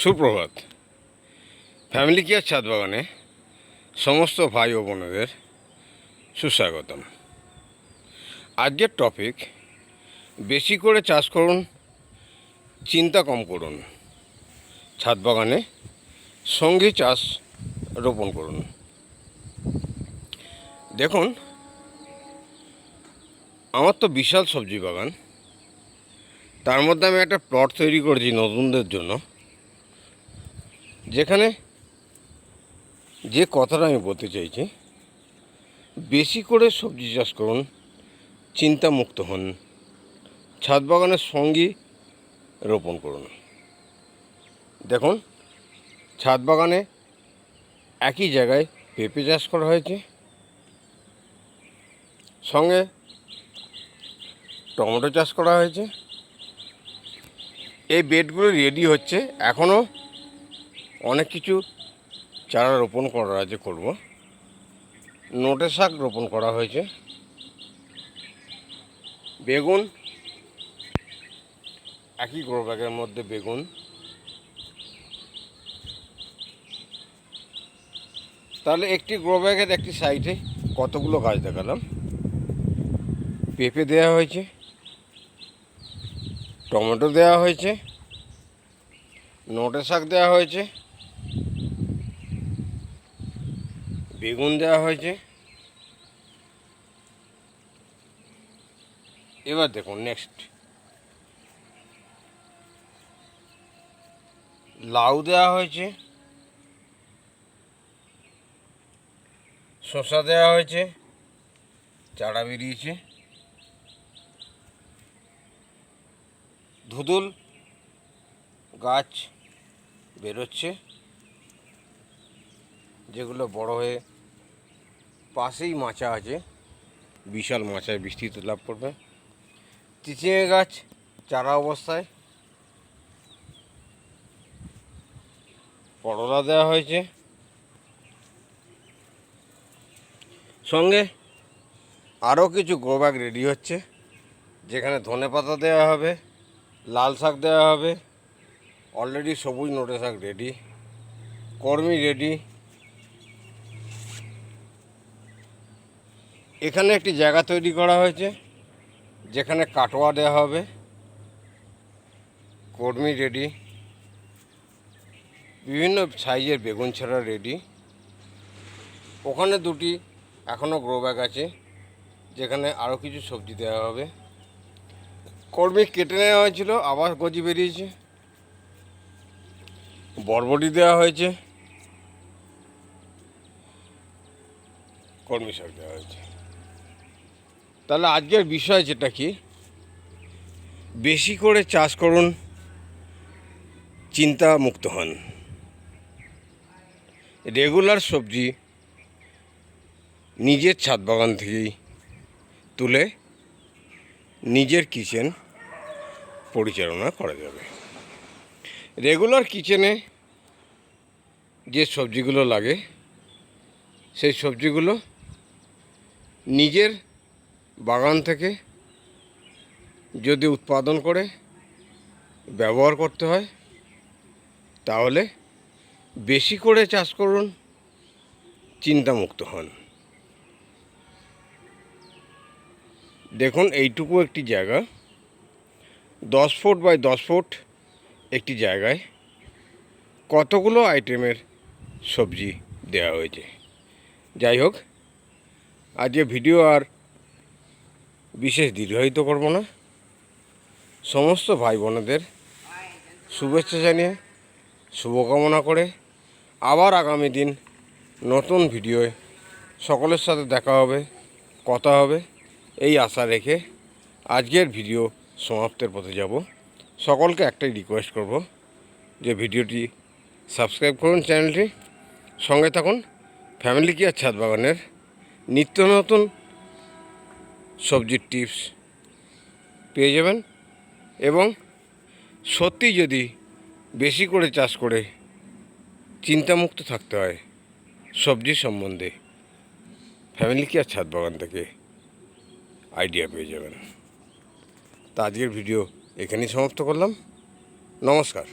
সুপ্রভাত। Family care ছাদ বাগানে সমস্ত ভাই ও বোনেদের সুস্বাগতম। আজকের টপিক, বেশি করে চাষ করুন, চিন্তা কম করুন, ছাদ বাগানে সঙ্গী চাষ রোপণ করুন। দেখুন, আমার তো বিশাল সবজি বাগান, তার মধ্যে আমি একটা প্লট তৈরি করেছি নতুনদের জন্য, যেখানে যে কথাটা আমি বলতে চাইছি, বেশি করে সবজি চাষ করুন, চিন্তামুক্ত হন, ছাদ বাগানের সঙ্গী রোপণ করুন। দেখুন, ছাদ বাগানে একই জায়গায় পেঁপে চাষ করা হয়েছে, সঙ্গে টমেটো চাষ করা হয়েছে। এই বেডগুলো রেডি হচ্ছে, এখনও অনেক কিছু চারা রোপণ করা আছে, করব। নোটে শাক রোপণ করা হয়েছে, বেগুন একই গ্রো ব্যাগের মধ্যে বেগুন, তাহলে একটি গ্রো ব্যাগের একটি সাইডে কতগুলো গাছ দেখালাম। পেঁপে দেওয়া হয়েছে, টমেটো দেওয়া হয়েছে, নোটে শাক দেওয়া হয়েছে, বেগুন দেওয়া হয়েছে। এবার দেখুন নেক্সট, লাউ দেওয়া হয়েছে, শসা দেওয়া হয়েছে, চারা বেরিয়েছে, ধুদুল গাছ বেরোচ্ছে, যেগুলো বড় হয়ে পাশেই মাচা আছে, বিশাল মাচায় বৃষ্টিতে লাভ করবে। চিচিঙে গাছ চারা অবস্থায়, করলা দেওয়া হয়েছে, সঙ্গে আরও কিছু গ্রো ব্যাগ রেডি হচ্ছে, যেখানে ধনেপাতা দেওয়া হবে, লাল শাক দেওয়া হবে, অলরেডি সবুজ নোটে শাক রেডি, কর্মী রেডি। এখানে একটি জায়গা তৈরি করা হয়েছে, যেখানে কাটোয়া দেওয়া হবে, কর্মী রেডি, বিভিন্ন সাইজের বেগুন ছাড়া রেডি। ওখানে দুটি এখনও গ্রো ব্যাগ আছে, যেখানে আরও কিছু সবজি দেওয়া হবে। কর্মী কেটে নেওয়া হয়েছিল, আবার গজি বেরিয়েছে, বরবটি দেওয়া হয়েছে, কর্মী শাক দেওয়া হয়েছে। তাহলে আজকের বিষয় যেটা কি, বেশি করে চাষ করুন, চিন্তা মুক্ত হন। রেগুলার সবজি নিজের ছাদ বাগান থেকেই তুলে নিজের কিচেন পরিচালনা করা যাবে। রেগুলার কিচেনে যে সবজিগুলো লাগে, সেই সবজিগুলো নিজের বাগান থেকে যদি উৎপাদন করে ব্যবহার করতে হয়, তাহলে বেশি করে চাষ করুন, চিন্তামুক্ত হন। দেখুন, এইটুকু একটি জায়গা, 10 ফুট বাই 10 ফুট একটি জায়গায় কতগুলো আইটেমের সবজি দেওয়া হয়েছে। যাই হোক, আজকে ভিডিও আর বিশেষ দীর্ঘায়িত করব না। সমস্ত ভাই বোনেদের শুভেচ্ছা জানিয়ে, শুভকামনা করে, আবার আগামী দিন নতুন ভিডিওয় সকলের সাথে দেখা হবে, কথা হবে, এই আশা রেখে আজকের ভিডিও সমাপ্তের পথে যাব। সকলকে একটাই রিকোয়েস্ট করব যে ভিডিওটি সাবস্ক্রাইব করুন, চ্যানেলটি সঙ্গে থাকুন। ফ্যামিলি কেয়ার ছাদ বাগানের নিত্য নতুন সবজির টিপস পেয়ে যাবেন, এবং সত্যি যদি বেশি করে চাষ করে চিন্তামুক্ত থাকতে হয় সবজি সম্বন্ধে, ফ্যামিলি কেয়ার ছাদ বাগান থেকে আইডিয়া পেয়ে যাবেন। তা আজকের ভিডিও এখানেই সমাপ্ত করলাম। নমস্কার।